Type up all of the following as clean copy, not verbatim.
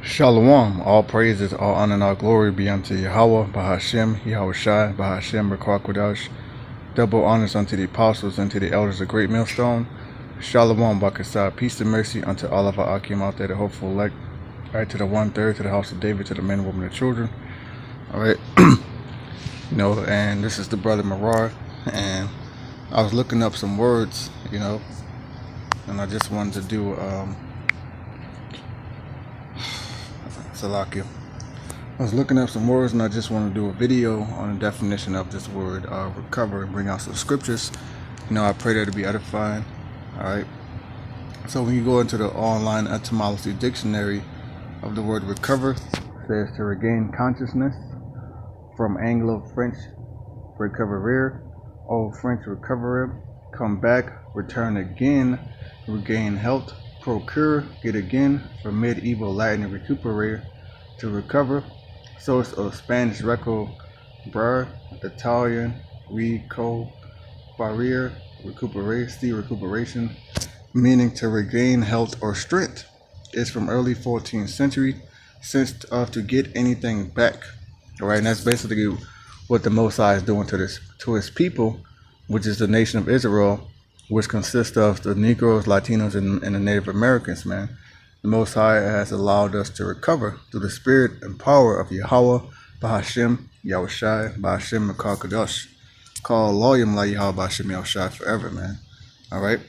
Shalawam, all praises, all honor, and all glory be unto YAHAWAH, Bahashem, yahawashi, Bahashem, Barak qadash. Double honors unto the apostles, unto the elders of Great Millstone. Shalawam, Barak ATHAM, peace and mercy unto all of our Akim out there, the hopeful elect. Alright, to the 1/3, to the house of David, to the men, women, and children. Alright, and this is the brother Marar, and I was looking up some words, and I just wanted to do, Salakia. I was looking up some words and I just want to do a video on the definition of this word, recover, and bring out some scriptures. I pray that it be edifying. Alright. So when you go into the online etymology dictionary of the word recover, it says to regain consciousness, from Anglo-French recoverer, Old French recoverer, come back, return again, regain health, procure, get again, from medieval Latin recuperare, to recover, source of Spanish recuperar, Italian recuperare, recuperation, meaning to regain health or strength. It's from early 14th century, sense of to get anything back. All right, and that's basically what the Most High is doing to his people, which is the nation of Israel, which consists of the Negroes, Latinos, and the Native Americans, man. The Most High has allowed us to recover through the spirit and power of YAHAWAH, Bahashem, yahawashi, Bahashem, qadash. Call loyam la YAHAWAH, Bahashem, yahawashi forever, man. All right?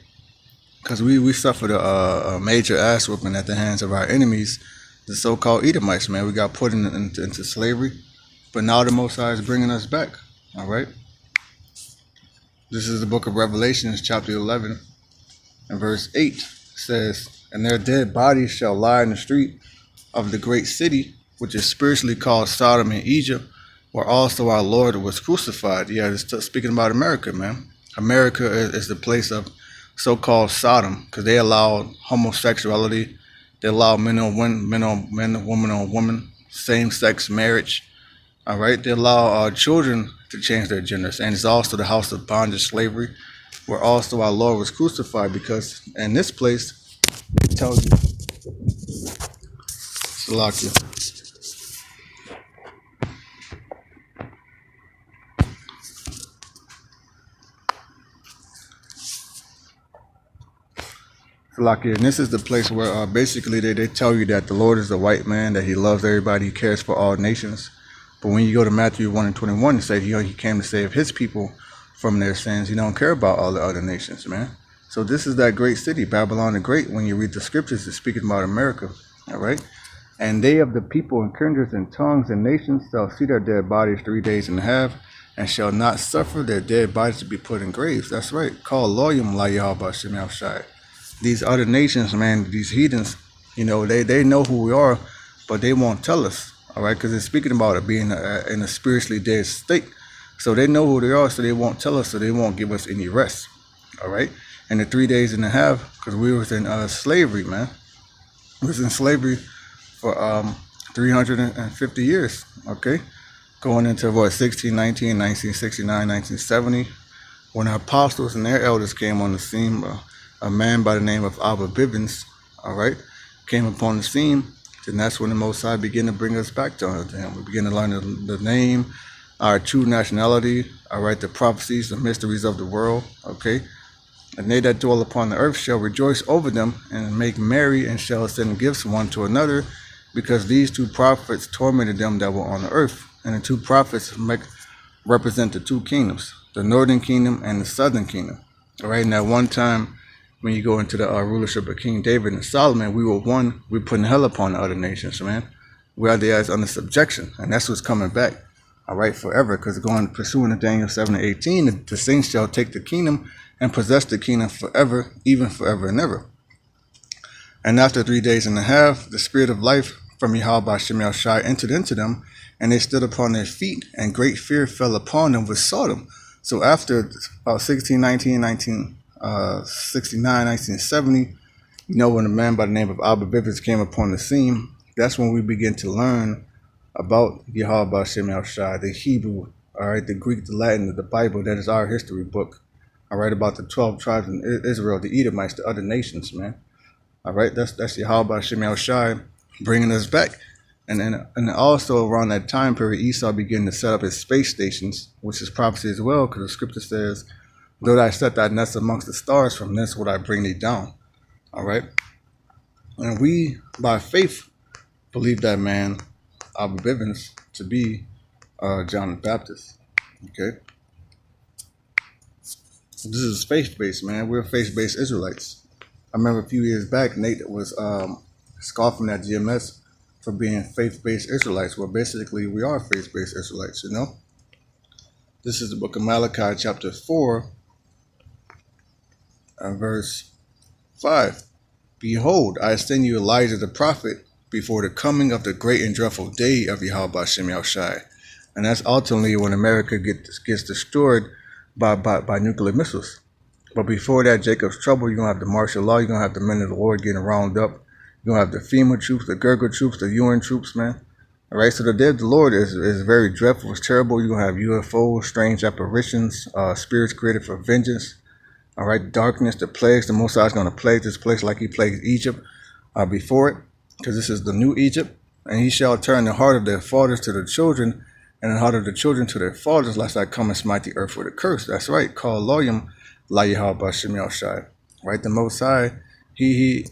Because we suffered a major ass whooping at the hands of our enemies, the so-called Edomites, man. We got put into slavery, but now the Most High is bringing us back. All right? This is the book of Revelations, chapter 11, and verse 8. It says, and their dead bodies shall lie in the street of the great city, which is spiritually called Sodom and Egypt, where also our Lord was crucified. Yeah, it's speaking about America, man. America is the place of so-called Sodom, because they allowed homosexuality. They allowed men on men, woman on woman, same-sex marriage. All right, they allow our children to change their genders, and it's also the house of bondage, slavery, where also our Lord was crucified, because in this place, it tells you, Salakia. Salakia, and this is the place where basically they tell you that the Lord is a white man, that he loves everybody, he cares for all nations. But when you go to Matthew 1:21, it says he came to save his people from their sins. He don't care about all the other nations, man. So this is that great city, Babylon the Great. When you read the scriptures, it's speaking about America, all right? And they of the people and kindreds and tongues and nations shall see their dead bodies 3 days and a half, and shall not suffer their dead bodies to be put in graves. That's right. Call loyam la YAHAWAH, Bahashem, yahawashi. These other nations, man, these heathens, they know who we are, but they won't tell us. All right, because it's speaking about it being in a spiritually dead state. So they know who they are, so they won't tell us, so they won't give us any rest. All right, and the 3 days and a half, because we was in slavery, man. We was in slavery for 350 years, okay? Going into, 1619, 1969, 1970, when our apostles and their elders came on the scene, a man by the name of Abba Bivens, all right, came upon the scene. And that's when the Most High began to bring us back to him. We begin to learn the name, our true nationality, all right, the prophecies, the mysteries of the world, okay? And they that dwell upon the earth shall rejoice over them and make merry, and shall send gifts one to another, because these two prophets tormented them that were on the earth. And the two prophets represent the two kingdoms, the northern kingdom and the southern kingdom. All right, and at one time, when you go into the rulership of King David and Solomon, we were one, we putting hell upon the other nations, man. We are there as under subjection, and that's what's coming back, all right, forever, because pursuing to Daniel 7:18, the saints shall take the kingdom and possess the kingdom forever, even forever and ever. And after 3 days and a half, the spirit of life from YAHAWAH, Bahashem, yahawashi entered into them, and they stood upon their feet, and great fear fell upon them which saw them. So after about 1619, 1969, 1970, when a man by the name of Abba Bivens came upon the scene, that's when we begin to learn about YAHAWAH, Bahashem, yahawashi, the Hebrew, all right, the Greek, the Latin, the Bible. That is our history book, all right, about the 12 tribes in Israel, the Edomites, the other nations, man. All right, that's YAHAWAH, Bahashem, yahawashi, bringing us back. And also around that time period, Esau began to set up his space stations, which is prophecy as well, because the scripture says, though I set thy nest amongst the stars, from thence would I bring thee down. All right. And we, by faith, believe that man, Abba Bivens, to be John the Baptist. Okay. This is faith-based, man. We're faith-based Israelites. I remember a few years back, Nate was scoffing at GMS for being faith-based Israelites. Well, basically, we are faith-based Israelites, you know? This is the book of Malachi, chapter 4, and verse 5. Behold, I send you Elijah the prophet before the coming of the great and dreadful day of Yahawah Shem Yahushai. And that's ultimately when America gets destroyed by nuclear missiles. But before that, Jacob's trouble, you're going to have the martial law, you're going to have the men of the Lord getting rounded up. You're going to have the FEMA troops, the Gurgur troops, the UN troops, man. All right, so the day of the Lord is very dreadful, it's terrible. You're going to have UFOs, strange apparitions, spirits created for vengeance. All right, darkness, the plagues. The Most High is going to plague this place like he plagued Egypt before it, because this is the new Egypt. And he shall turn the heart of their fathers to the children, and the heart of the children to their fathers, lest I come and smite the earth with a curse. That's right, call loyum la Yahawah Shem Yahushai. Right, the Most High, he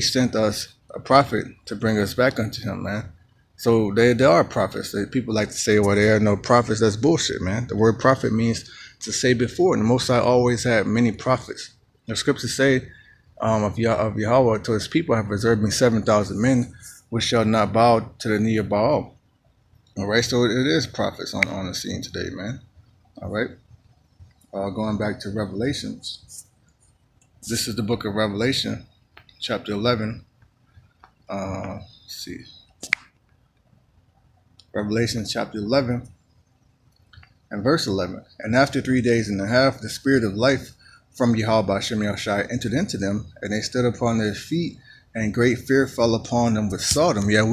sent us a prophet to bring us back unto him, man. So there are prophets. People like to say, well, there are no prophets. That's bullshit, man. The word prophet means to say before, and the Most High always had many prophets. The scriptures say of Yahawah to his people, I have reserved me 7,000 men, which shall not bow to the knee of Baal. All right, so it is prophets on the scene today, man. All right, going back to Revelations. This is the book of Revelation, chapter 11. Let's see. Revelation chapter 11 and verse 11. And after 3 days and a half, the spirit of life from Yahawah Shem Yahushai entered into them, and they stood upon their feet, and great fear fell upon them which saw them. Yeah,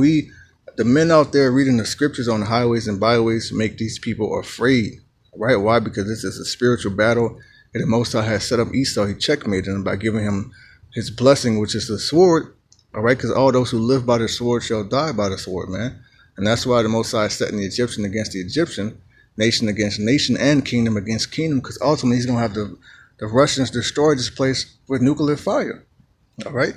the men out there reading the scriptures on the highways and byways, make these people afraid. Right? Why? Because this is a spiritual battle, and the Most High has set up Esau. He checkmated him by giving him his blessing, which is the sword. All right? Because all those who live by the sword shall die by the sword, man. And that's why the Most High is setting the Egyptian against the Egyptian, nation against nation, and kingdom against kingdom, because ultimately he's going to have the Russians destroy this place with nuclear fire. All right?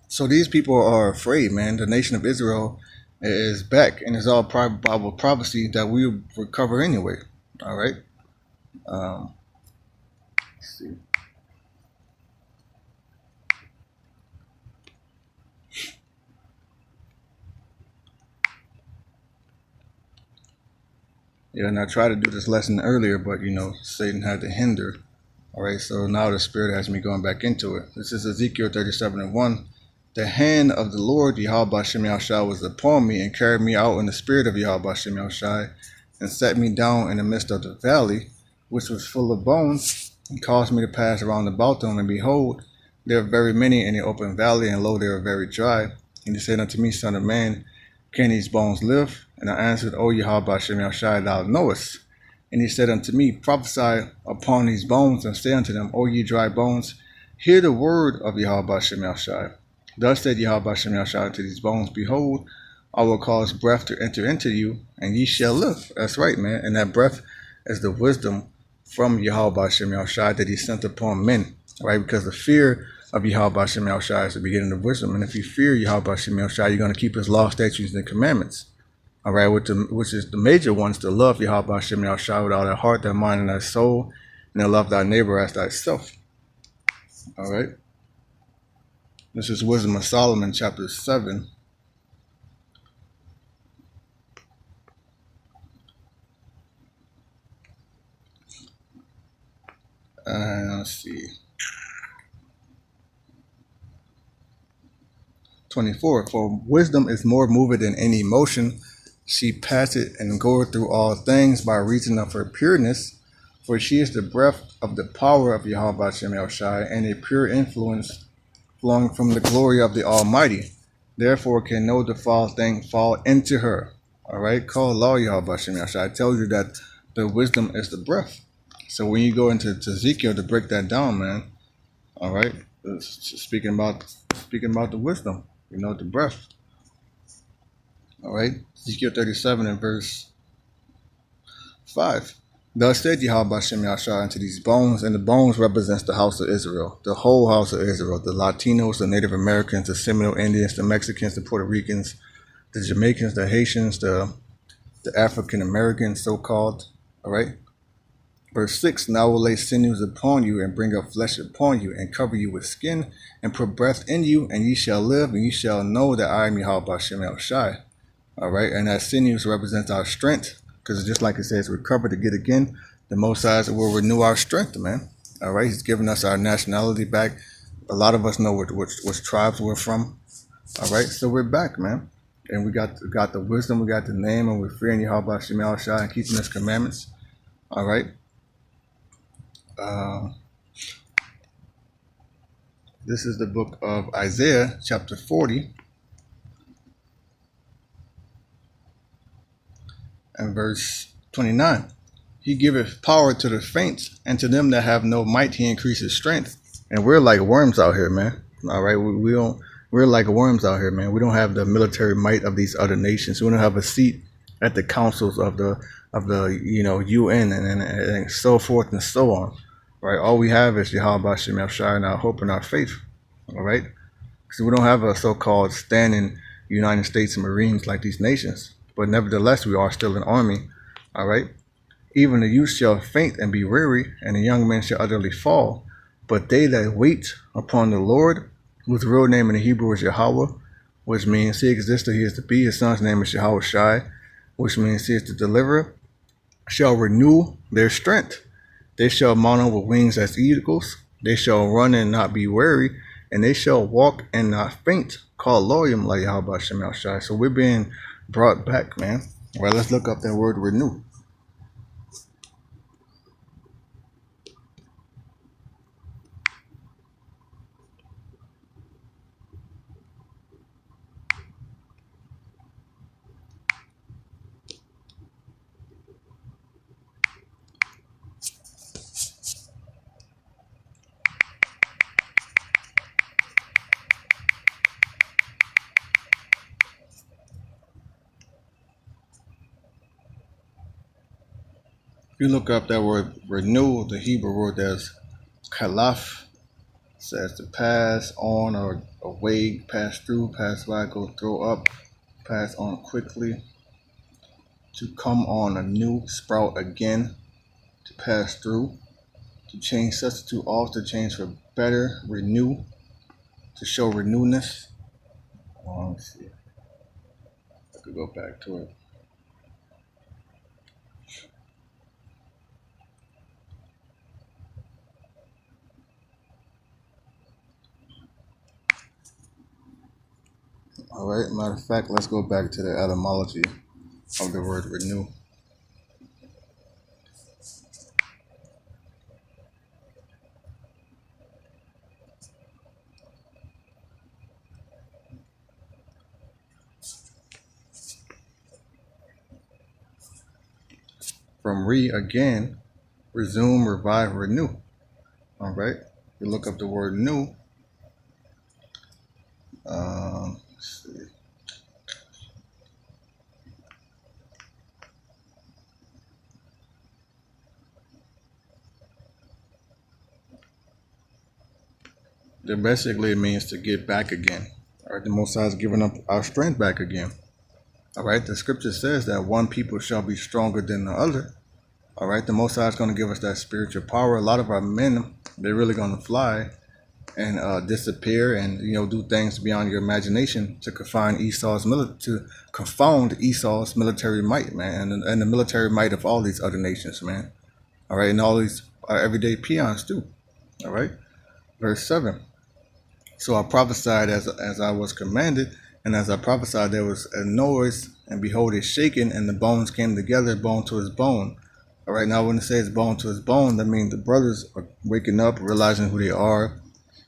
So these people are afraid, man. The nation of Israel is back, and it's all Bible prophecy that we will recover anyway. All right? Let's see. Yeah, and I tried to do this lesson earlier, but, Satan had to hinder. All right, so now the Spirit has me going back into it. This is Ezekiel 37:1. The hand of the Lord, Yahawah Shem Yahushai, was upon me and carried me out in the spirit of Yahawah Shem Yahushai, and set me down in the midst of the valley, which was full of bones, and caused me to pass around about them. And behold, there are very many in the open valley, and lo, they are very dry. And he said unto me, Son of man, can these bones live? And I answered, O Yahawah Shem Yahushai, thou knowest. And he said unto me, prophesy upon these bones, and say unto them, O ye dry bones, hear the word of Yahawah Shem Yahushai. Thus said Yahawah Shem Yahushai unto these bones, behold, I will cause breath to enter into you, and ye shall live. That's right, man. And that breath is the wisdom from Yahawah Shem Yahushai that he sent upon men, right? Because the fear of Yahawah Shem Yahushai is the beginning of wisdom. And if you fear Yahawah Shem Yahushai, you're going to keep his law, statutes, and commandments. All right, which is the major ones, to love Yahawah Shem Yahushai with all thy heart, thy mind, and thy soul, and to love thy neighbor as thyself. All right. This is Wisdom of Solomon, chapter 7. Let's see. 24. For wisdom is more moved than any motion. She passeth and goeth through all things by reason of her pureness. For she is the breath of the power of Yahawah Shem Yahushai, and a pure influence flowing from the glory of the Almighty. Therefore can no defiled thing fall into her. All right, call law Yahawah Shem Yahushai. I tell you that the wisdom is the breath. So when you go into Ezekiel to break that down, man, all right, Speaking about the wisdom, the breath. All right, Ezekiel 37 and verse 5. Thus said Yahweh Shem Yahshua unto these bones, and the bones represents the house of Israel, the whole house of Israel, the Latinos, the Native Americans, the Seminole Indians, the Mexicans, the Puerto Ricans, the Jamaicans, the Haitians, the African Americans, so-called. All right. Verse 6, and I will lay sinews upon you, and bring up flesh upon you, and cover you with skin, and put breath in you, and ye shall live, and ye shall know that I am Yahweh Shem Yahshua. All right, and that sinews represents our strength, because just like it says, recover to get again. The Most High will renew our strength, man. All right, He's giving us our nationality back. A lot of us know which tribes we're from. All right, so we're back, man. And we got the wisdom, we got the name, and we're fearing Yahweh Shem Yahshua and keeping His commandments. All right. This is the book of Isaiah, chapter 40, and verse 29. He giveth power to the faint, and to them that have no might He increases strength. And we're like worms out here, man. All right, we're like worms out here, man. We don't have the military might of these other nations. We don't have a seat at the councils of the UN and so forth and so on. Right, all we have is Yahweh Shem Yahshua and our hope and our faith. All right, so we don't have a so-called standing United States Marines like these nations, but nevertheless we are still an army. All right, even the youth shall faint and be weary, and the young men shall utterly fall. But they that wait upon the Lord, whose real name in the Hebrew is Yahweh, which means He existed, He is to be. His son's name is yahawashi, which means He is the deliverer, shall renew their strength. They shall mount on with wings as eagles. They shall run and not be weary, and they shall walk and not faint. Call loyum like Yahweh Shem Yahshua. So we're being brought back, man. All right, let's look up that word renew. If you look up that word renew, the Hebrew word that's kalaf, says to pass on or away, pass through, pass by, go throw up, pass on quickly, to come on anew, sprout again, to pass through, to change, substitute off, to change for better, renew, to show renewness. Let's see. I could go back to it. All right, matter of fact, let's go back to the etymology of the word renew. From again, resume, revive, renew. All right, you look up the word new. Let's see. That basically means to get back again. All right, the Most High is giving up our strength back again. All right, the scripture says that one people shall be stronger than the other. All right, the Most High is going to give us that spiritual power. A lot of our men, they're really going to fly and disappear and do things beyond your imagination to confound Esau's military might, man, and the military might of all these other nations, man. All right, and all these everyday peons too. All right, verse 7. So I prophesied as I was commanded, and as I prophesied there was a noise, and behold, it shaken, and the bones came together, bone to his bone. All right, now when it says bone to his bone, that means the brothers are waking up, realizing who they are,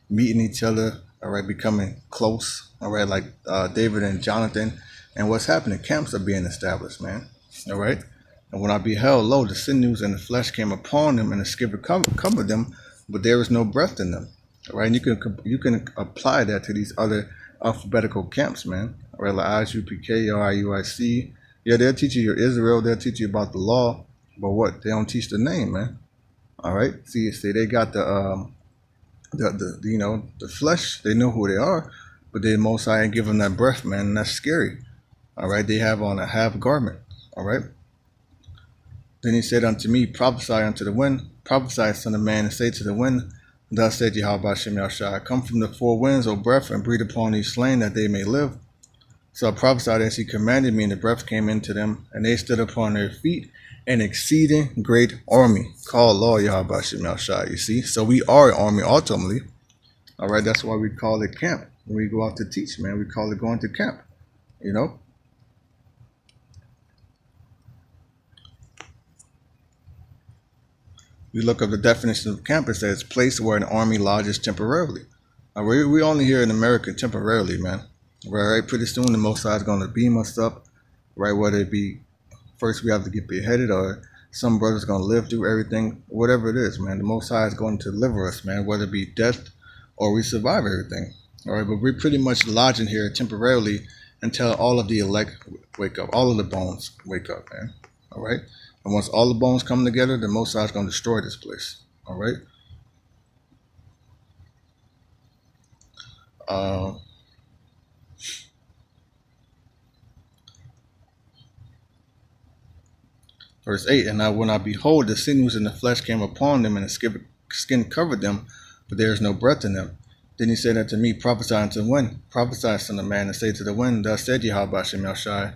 meeting each other, all right, becoming close, all right, like David and Jonathan. And what's happening? Camps are being established, man, all right? And when I beheld, lo, the sinews and the flesh came upon them, and the skiver covered them, but there was no breath in them. right? And you can apply that to these other alphabetical camps, man. Right, like ISUPK or IUIC. Yeah, they'll teach you your Israel. They'll teach you about the law, but what? They don't teach the name, man. All right. See, they got the flesh. They know who they are, but the Most High ain't give them that breath, man. And that's scary. All right. They have on a half garment. All right. Then he said unto me, prophesy unto the wind, prophesy, son of man, and say to the wind, thus said Yahweh Shem Yahshai, come from the four winds, O breath, and breathe upon these slain that they may live. So I prophesied as he commanded me, and the breath came into them, and they stood upon their feet, an exceeding great army, called Lord Yahweh Shem Yahshai, you see. So we are an army ultimately. All right, that's why we call it camp. When we go out to teach, man, we call it going to camp, you know. We look up the definition of camp. It says place where an army lodges temporarily. We only here in America temporarily, man. Right? Pretty soon the Most High is going to beam us up, right? Whether it be first we have to get beheaded or some brother's going to live through everything, whatever it is, man. The Most High is going to deliver us, man, whether it be death or we survive everything. All right, but we're pretty much lodging here temporarily until all of the elect wake up, all of the bones wake up, man. All right. And once all the bones come together, the Most High is going to destroy this place. All right. Verse 8, and now when I behold, the sinews and the flesh came upon them, and the skin covered them, but there is no breath in them. Then he said unto me, prophesy unto the wind, prophesy, son of man, and say to the wind, thus said Yahweh Shem Yahshai,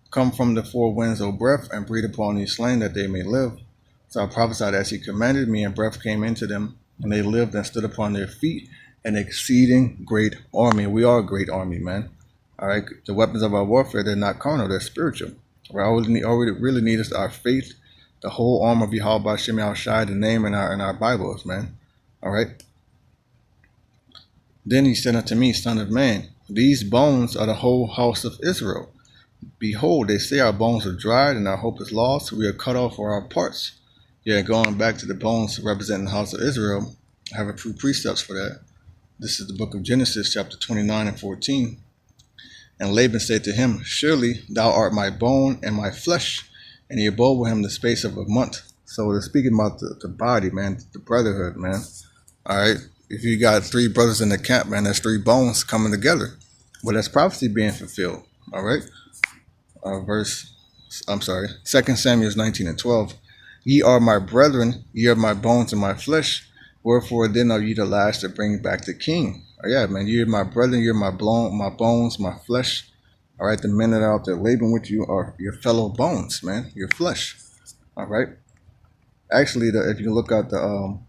come from the four winds, O breath, and breathe upon these slain that they may live. So I prophesied as he commanded me, and breath came into them, and they lived and stood upon their feet, an exceeding great army. We are a great army, man. All right, the weapons of our warfare, they're not carnal, they're spiritual. All we really need is our faith, the whole armor of Yahweh Shem Yahshai, the name in our Bibles, man. All right. Then he said unto me, son of man, these bones are the whole house of Israel. Behold, they say our bones are dried and our hope is lost. We are cut off for our parts. Yeah, going back to the bones representing the house of Israel, I have a few precepts for that. This is the book of Genesis, chapter 29 and 14. And Laban said to him, surely thou art my bone and my flesh. And he abode with him the space of a month. So they're speaking about the body, man, the brotherhood, man. All right. If you got three brothers in the camp, man, that's three bones coming together. Well, that's prophecy being fulfilled. All right. 2 Samuel 19 and 12. Ye are my brethren, ye are my bones and my flesh. Wherefore then are ye the last to bring back the king. Oh, yeah, man, you're my brethren, you're my bones, my flesh. All right, the men that are out there laboring with you are your fellow bones, man, your flesh. All right. Actually, if you look at the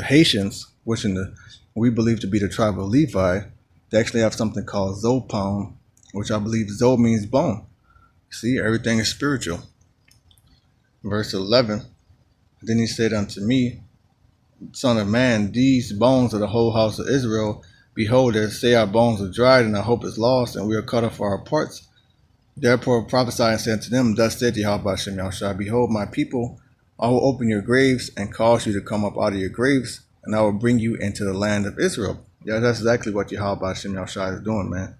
Haitians, which we believe to be the tribe of Levi, they actually have something called Zopon, which I believe Zo means bone. See, everything is spiritual. Verse 11, then he said unto me, son of man, these bones are the whole house of Israel. Behold, they say our bones are dried and our hope is lost, and we are cut off for our parts. Therefore prophesy and say unto them, thus said Yahweh Shem Yahshai, behold, my people, I will open your graves and cause you to come up out of your graves, and I will bring you into the land of Israel. Yeah, that's exactly what Yahweh Shem Yahshai is doing, man.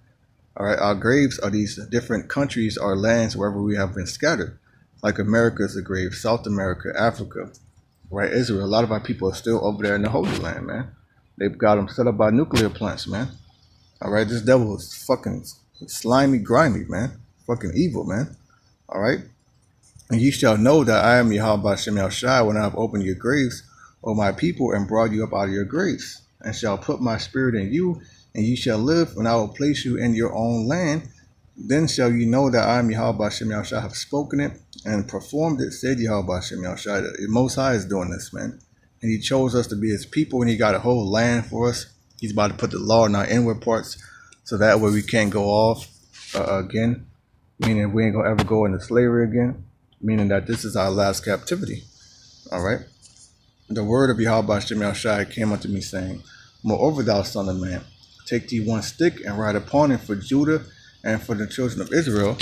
All right, our graves are these different countries or lands wherever we have been scattered. Like America is a grave, South America, Africa, right? Israel. A lot of our people are still over there in the Holy Land, man. They've got them set up by nuclear plants, man. All right, this devil is fucking slimy, grimy, man. Fucking evil, man. All right. And ye shall know that I am Yahweh Shem Yahshai when I have opened your graves, O my people, and brought you up out of your graves, and shall put my spirit in you, and ye shall live, and I will place you in your own land. Then shall you know that I am Yahweh Shem Yahshai, have spoken it and performed it, said Yahweh Shem Yahshai. The Most High is doing this, man. And he chose us to be his people, and he got a whole land for us. He's about to put the law in our inward parts, so that way we can't go off again, meaning we ain't going to ever go into slavery again, meaning that this is our last captivity. All right. The word of Yahweh Shem Yahshai came unto me, saying, moreover, thou son of man, take thee one stick and write upon it for Judah and for the children of Israel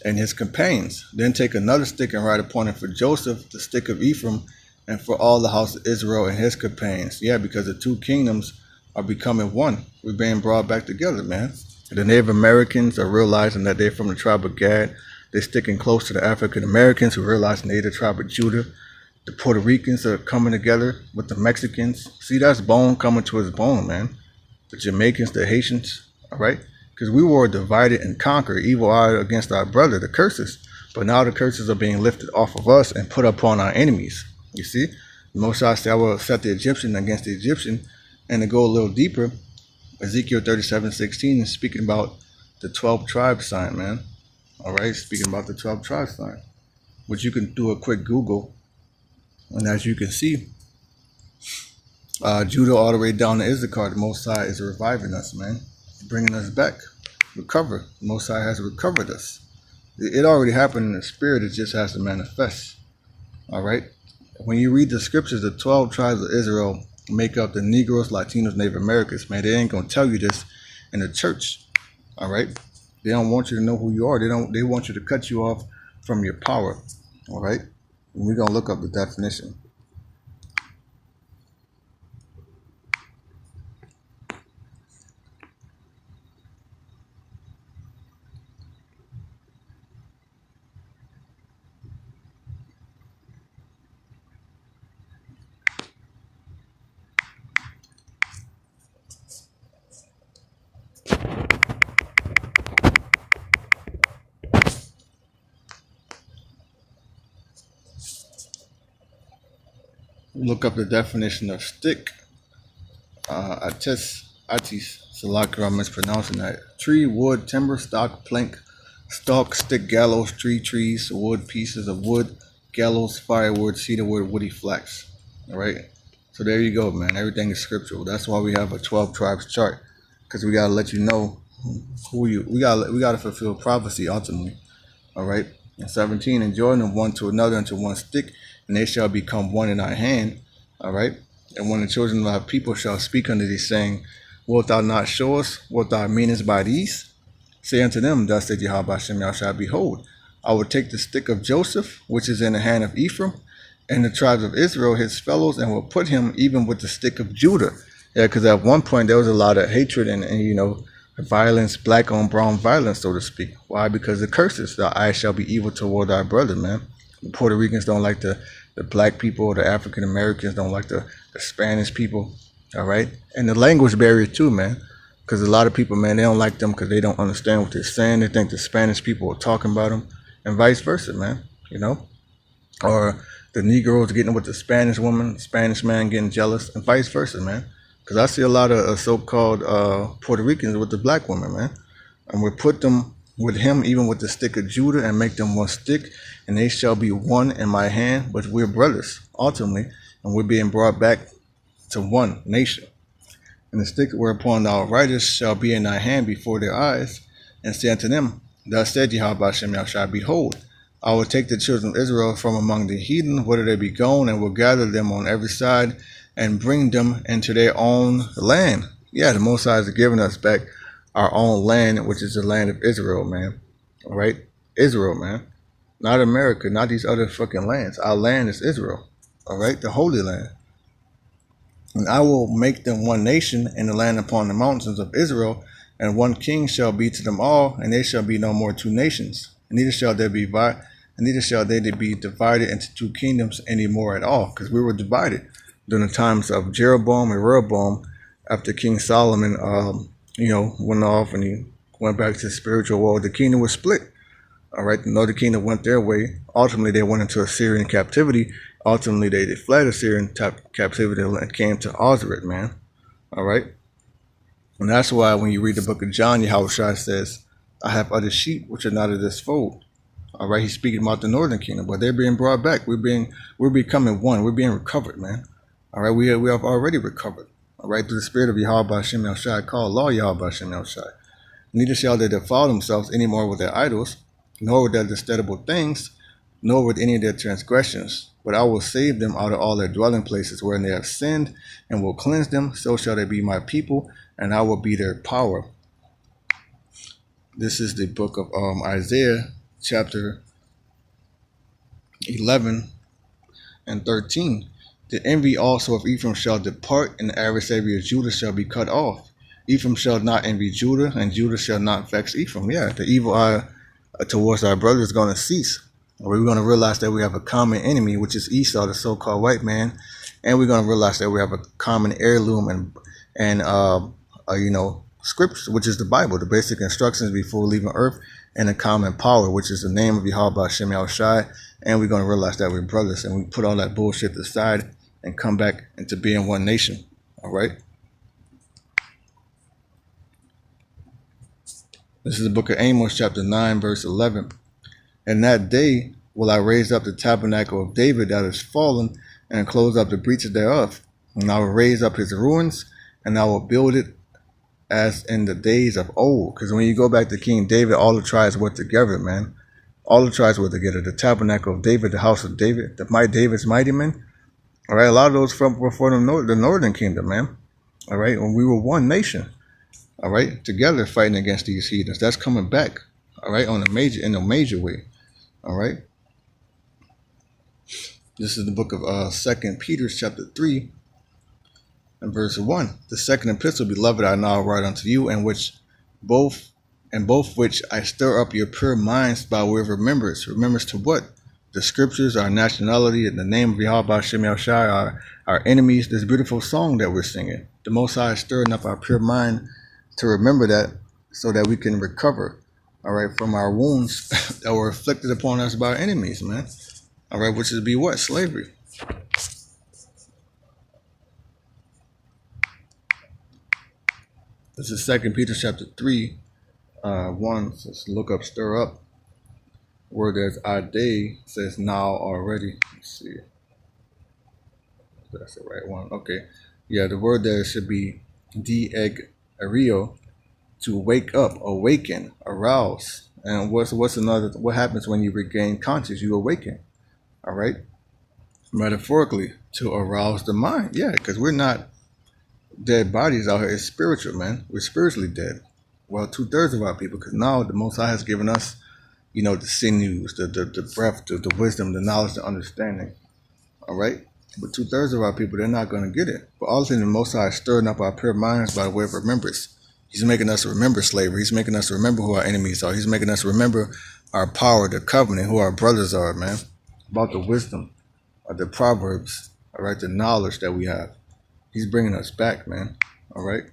and his companions. Then take another stick and write upon it for Joseph, the stick of Ephraim, and for all the house of Israel and his companions. Yeah, because the two kingdoms are becoming one. We're being brought back together, man. The Native Americans are realizing that they're from the tribe of Gad. They're sticking close to the African Americans who realize they're the tribe of Judah. The Puerto Ricans are coming together with the Mexicans. See, that's bone coming to his bone, man. The Jamaicans, the Haitians, all right? Because we were divided and conquered, evil eye against our brother, the curses. But now the curses are being lifted off of us and put upon our enemies. You see? The Most High said, I will set the Egyptian against the Egyptian. And to go a little deeper, Ezekiel 37:16 is speaking about the 12 tribes sign, man. All right? Speaking about the 12 tribes sign, which you can do a quick Google. And as you can see, Judah all the way down to Issachar, the Most High is reviving us, man. Bringing us back. Recover. The Most High has recovered us. It already happened in the spirit. It just has to manifest. All right? When you read the scriptures, the 12 tribes of Israel make up the Negroes, Latinos, Native Americans. Man, they ain't going to tell you this in the church. All right? They don't want you to know who you are. They want you to cut you off from your power. All right? And we're going to look up the definition. Look up the definition of stick. Atis, Salakra, I'm mispronouncing that. Tree, wood, timber, stock, plank, stalk, stick, gallows, trees, wood, pieces of wood, gallows, firewood, cedar wood, woody flax. All right. So there you go, man. Everything is scriptural. That's why we have a 12 tribes chart, because we gotta let you know who you. We gotta fulfill prophecy ultimately. All right. And 17, and join them one to another into one stick, and they shall become one in our hand. All right. And when the children of our people shall speak unto thee, saying, Wilt thou not show us what thou meanest by these? Say unto them, Thus said Yahawah Shem Yahushua, Behold, I will take the stick of Joseph, which is in the hand of Ephraim, and the tribes of Israel, his fellows, and will put him even with the stick of Judah. Yeah, because at one point there was a lot of hatred and violence, black on brown violence, so to speak. Why? Because the curses, the eye shall be evil toward our brother, man. The Puerto Ricans don't like the black people, the African Americans don't like the Spanish people, all right? And the language barrier too, man, because a lot of people, man, they don't like them because they don't understand what they're saying. They think the Spanish people are talking about them, and vice versa, man, or the Negroes getting with the Spanish woman, Spanish man getting jealous, and vice versa, man. Because I see a lot of so-called Puerto Ricans with the black woman, man, and we put them with him, even with the stick of Judah, and make them one stick, and they shall be one in my hand. But we're brothers, ultimately, and we're being brought back to one nation. And the stick whereupon thou writest shall be in thy hand before their eyes, and say unto them, Thus said Yahawah Shem Yahushua, Behold, I will take the children of Israel from among the heathen, whither they be gone, and will gather them on every side, and bring them into their own land. Yeah, the Most High is giving us back our own land, which is the land of Israel, man. All right? Israel, man. Not America, not these other fucking lands. Our land is Israel. All right? The Holy Land. And I will make them one nation in the land upon the mountains of Israel, and one king shall be to them all, and they shall be no more two nations. And neither shall they be divided into two kingdoms any more at all, because we were divided during the times of Jeroboam and Rehoboam, after King Solomon went off and he went back to the spiritual world. The kingdom was split. All right, the northern kingdom went their way. Ultimately, they went into Assyrian captivity. Ultimately, they fled Assyrian captivity and came to Ozareth, man. All right, and that's why when you read the book of John, Yahushua says, I have other sheep which are not of this fold. All right, he's speaking about the northern kingdom, but they're being brought back. We're becoming one. We're being recovered, man. All right, we have already recovered. All right, through the spirit of Yahawah Shem Yahushua, called law Yahawah Shem Yahushua. Neither shall they defile themselves any more with their idols, nor with their detestable things, nor with any of their transgressions. But I will save them out of all their dwelling places wherein they have sinned, and will cleanse them. So shall they be my people, and I will be their power. This is the book of Isaiah, chapter 11 and 13. The envy also of Ephraim shall depart, and the adversary of Judah shall be cut off. Ephraim shall not envy Judah, and Judah shall not vex Ephraim. Yeah, the evil eye towards our brother is going to cease. We're going to realize that we have a common enemy, which is Esau, the so-called white man, and we're going to realize that we have a common heirloom and scripture, which is the Bible, the basic instructions before leaving earth, and a common power, which is the name of YAHAWAH Shem Yahawashi. And we're going to realize that we're brothers, and we put all that bullshit aside and come back into being one nation. All right. This is the book of Amos, chapter 9, verse 11. And that day will I raise up the tabernacle of David that is fallen, and close up the breaches thereof. And I will raise up his ruins, and I will build it as in the days of old. Because when you go back to King David, all the tribes were together, man. All the tribes were together. The tabernacle of David, the house of David, David's mighty men. All right, a lot of those were from the northern kingdom, man. All right, when we were one nation. All right, together fighting against these heathens. That's coming back. All right, in a major way. All right. This is the book of 2 Peter, chapter 3, and verse 1. The second epistle, beloved, I now write unto you, and both which I stir up your pure minds by way of remembrance. Remembrance to what? The scriptures, our nationality, and the name of YAHAWAH Shem Yahawashi, our enemies. This beautiful song that we're singing. The Most High is stirring up our pure mind to remember that, so that we can recover, all right, from our wounds that were inflicted upon us by our enemies, man. All right, which is be what? Slavery. This is 2 Peter chapter 3, 1. Let's look up, stir up. Word there's our day says now already. Let's see. That's the right one. Okay. Yeah, the word there should be de-eg-ario, to wake up, awaken, arouse. And what happens when you regain conscious? You awaken. All right. Metaphorically, to arouse the mind. Yeah, because we're not dead bodies out here. It's spiritual, man. We're spiritually dead. Well, 2/3 of our people, because now the Most High has given us, the sinews, the breath, the wisdom, the knowledge, the understanding. All right. But 2/3 of our people, they're not going to get it. But all of a sudden, the Most High is stirring up our pure minds by way of remembrance. He's making us remember slavery. He's making us remember who our enemies are. He's making us remember our power, the covenant, who our brothers are, man. About the wisdom of the proverbs, all right, the knowledge that we have. He's bringing us back, man. All right.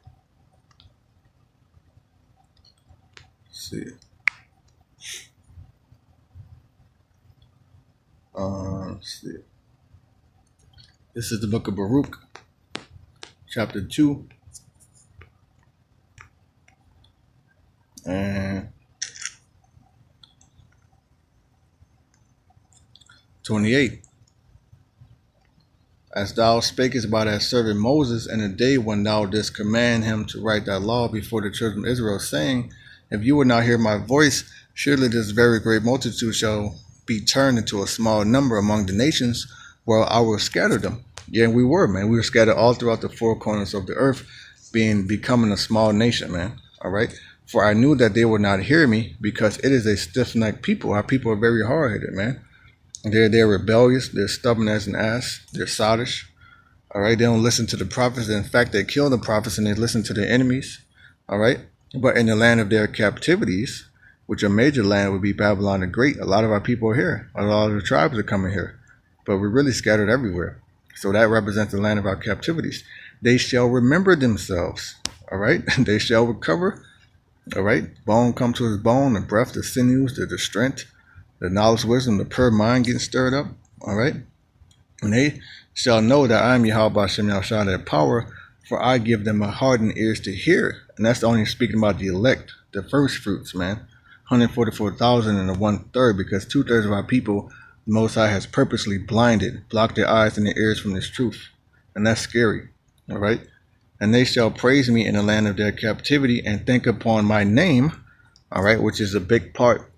Let's see. Let's see. This is the book of Baruch, chapter 2. And 28. As thou spakest by thy servant Moses in the day when thou didst command him to write thy law before the children of Israel, saying, if you would not hear my voice, surely this very great multitude shall be turned into a small number among the nations, where I will scatter them. Yeah, we were, man. We were scattered all throughout the four corners of the earth, becoming a small nation, man. All right. For I knew that they would not hear me, because it is a stiff-necked people. Our people are very hard-headed, man. They're rebellious. They're stubborn as an ass. They're sottish. All right. They don't listen to the prophets. In fact, they kill the prophets and they listen to their enemies. All right. But in the land of their captivities, which a major land would be Babylon the Great, a lot of our people are here. A lot of the tribes are coming here. But we're really scattered everywhere. So that represents the land of our captivities. They shall remember themselves. All right. They shall recover. All right. Bone come to his bone, the breath, the sinews, the strength, the knowledge, wisdom, the pure mind getting stirred up. All right. And they shall know that I am YAHAWAH Shem Yahawashi, their power, for I give them a heart and ears to hear. And that's only speaking about the elect, the first fruits, man. 144,000 and the 1/3, because 2/3 of our people, the Most High has purposely blinded, blocked their eyes and their ears from this truth. And that's scary. All right. And they shall praise me in the land of their captivity and think upon my name. All right. Which is a big part,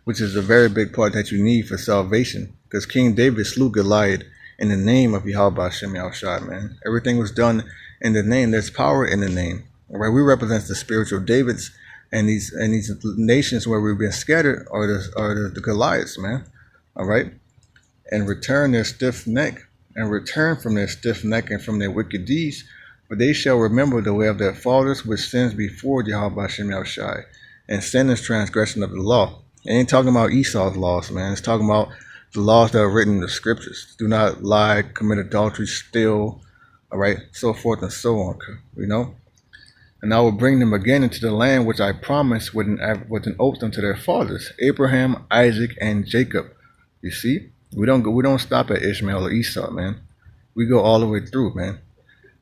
which is a very big part that you need for salvation. Because King David slew Goliath in the name of YAHAWAH Shem Yahawashi, man. Everything was done in the name. There's power in the name. All right. We represent the spiritual Davids, and these nations where we've been scattered are the Goliaths, man. All right. And return their stiff neck. and return from their stiff neck and from their wicked deeds, for they shall remember the way of their fathers, which sins before Yahweh Shem Yahushai, and sin is transgression of the law. It ain't talking about Esau's laws, man. It's talking about the laws that are written in the scriptures. Do not lie, commit adultery, steal, all right, so forth and so on, you know. And I will bring them again into the land which I promised with an oath unto their fathers, Abraham, Isaac, and Jacob. You see, we don't stop at Ishmael or Esau, man. We go all the way through, man.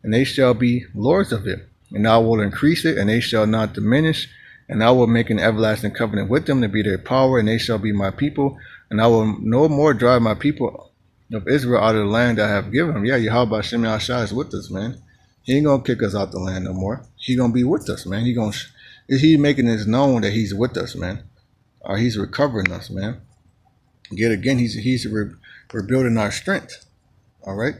And they shall be lords of it, and I will increase it, and they shall not diminish. And I will make an everlasting covenant with them to be their power, and they shall be my people. And I will no more drive my people of Israel out of the land that I have given them. Yeah, Yahweh Shem Yahushai is with us, man. He ain't gonna kick us out the land no more. He gonna be with us, man. He's making it known that he's with us, man. He's recovering us, man. Yet again, he's rebuilding our strength. All right.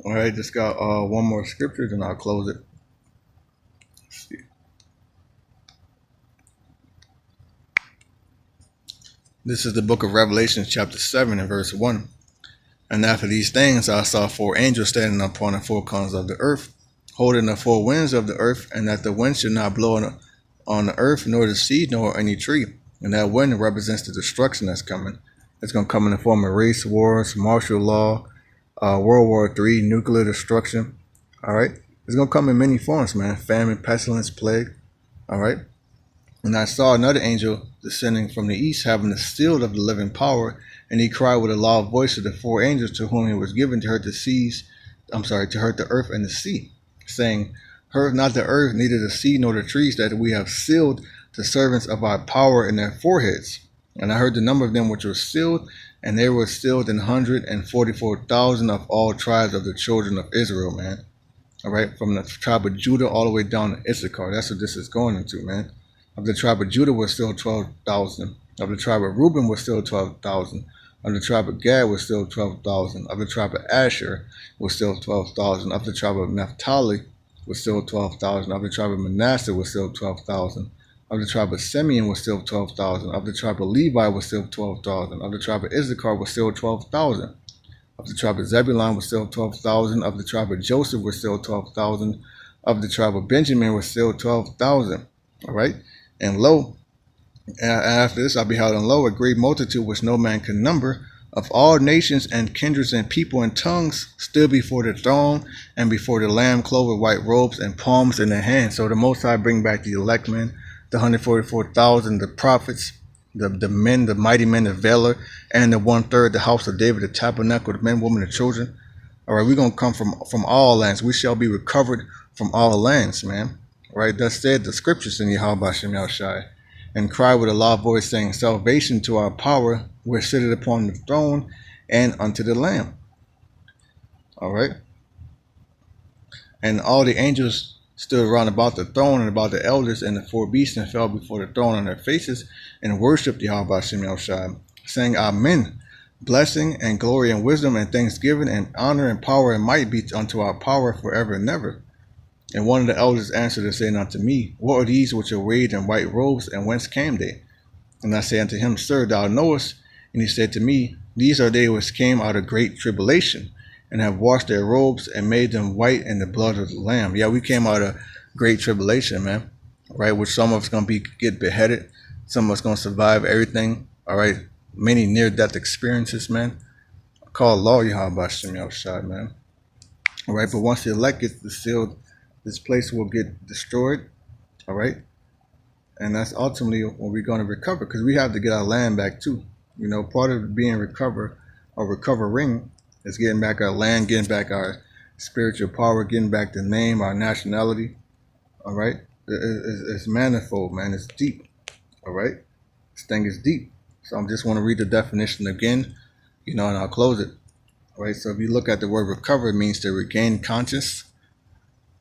All right, just got one more scripture, then I'll close it. Let's see. This is the book of Revelation, chapter 7, and verse 1. And after these things I saw 4 angels standing upon the 4 corners of the earth, holding the 4 winds of the earth, and that the wind should not blow on the earth, nor the sea, nor any tree. And that wind represents the destruction that's coming. It's going to come in the form of race wars, martial law, World War III, nuclear destruction. All right. It's going to come in many forms, man. Famine, pestilence, plague. All right. And I saw another angel descending from the east, having the seal of the living power. And he cried with a loud voice to the 4 angels to whom it was given to hurt the earth and the sea, saying, hurt not the earth, neither the sea nor the trees, that we have sealed the servants of our power in their foreheads. And I heard the number of them which were sealed, and they were sealed in 144,000 of all tribes of the children of Israel, man. All right, from the tribe of Judah all the way down to Issachar. That's what this is going into, man. Of the tribe of Judah was still 12,000. Of the tribe of Reuben was still 12,000. Of the tribe of Gad was still 12,000. Of the tribe of Asher was still 12,000. Of the tribe of Naphtali was still 12,000. Of the tribe of Manasseh was still 12,000. Of the tribe of Simeon was still 12,000. Of the tribe of Levi was still 12,000. Of the tribe of Issachar was still 12,000. Of the tribe of Zebulun was still 12,000. Of the tribe of Joseph was still 12,000. Of the tribe of Benjamin was still 12,000. All right. And lo, after this I beheld, and lo, a great multitude which no man can number, of all nations and kindreds and people and tongues, stood before the throne and before the Lamb, clothed with white robes and palms in their hands. So the Most High bring back the elect men, the 144,000, the prophets, the men, the mighty men, the valor, and the 1/3, the house of David, the tabernacle, the men, women, and children. All right, we're going to come from all lands. We shall be recovered from all lands, man. All right, thus said the scriptures in Yahweh Shem Yahushai, and cry with a loud voice, saying, salvation to our power, which sitteth upon the throne, and unto the Lamb. All right. And all the angels stood around about the throne and about the elders and the 4 beasts, and fell before the throne on their faces, and worshipped Yahweh Shem Yahushai, saying, Amen. Blessing and glory and wisdom and thanksgiving and honor and power and might be unto our power forever and ever. And one of the elders answered and said unto me, what are these which are arrayed in white robes, and whence came they? And I said unto him, Sir, thou knowest. And he said to me, these are they which came out of great tribulation, and have washed their robes and made them white in the blood of the Lamb. Yeah, we came out of great tribulation, man. Right, which some of us gonna get beheaded, some of us gonna survive everything. All right, many near-death experiences, man. Call law Yahweh Shem Yahushai, man. All right, but once the elect gets sealed, this place will get destroyed. All right, and that's ultimately when we're going to recover, because we have to get our land back too. You know, part of being recovering is getting back our land, getting back our spiritual power, getting back the name, our nationality. All right, it's manifold, man. It's deep. All right, this thing is deep. So I just want to read the definition again, you know, and I'll close it. All right, so if you look at the word recover, it means to regain conscious.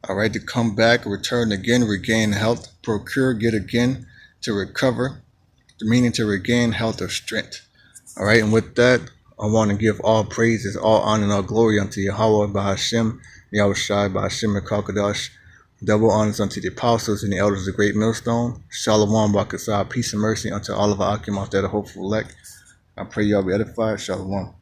All right, to come back, return again, regain health, procure, get again, to recover, meaning to regain health or strength. All right, and with that, I want to give all praises, all honor, and all glory unto Yahawah, Bahashem, Yahushai, Bahashem, and qadash. Double honors unto the apostles and the elders of the great millstone. Shalawam, Barak ATHAM, peace and mercy unto all of our Akimas that are hopeful elect. I pray y'all be edified. Shalom.